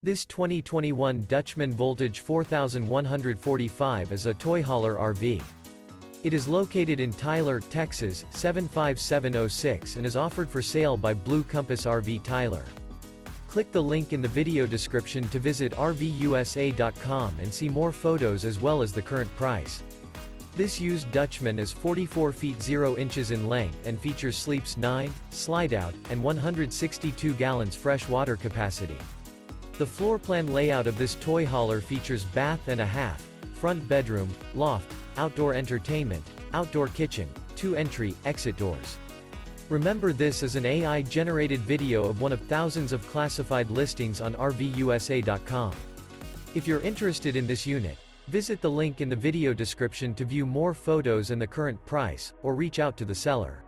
This 2021 Dutchmen Voltage 4145 is a toy hauler RV. It is located in Tyler, Texas, 75706 and is offered for sale by Blue Compass RV Tyler. Click the link in the video description to visit RVUSA.com and see more photos as well as the current price. This used Dutchman is 44 feet 0 inches in length and features sleeps 9, Slideout, and 162 gallons fresh water capacity. The floor plan layout of this toy hauler features bath and a half, front bedroom, loft, outdoor entertainment, outdoor kitchen, 2 entry/exit doors. Remember, this is an AI-generated video of one of thousands of classified listings on RVUSA.com. If you're interested in this unit, visit the link in the video description to view more photos and the current price, or reach out to the seller.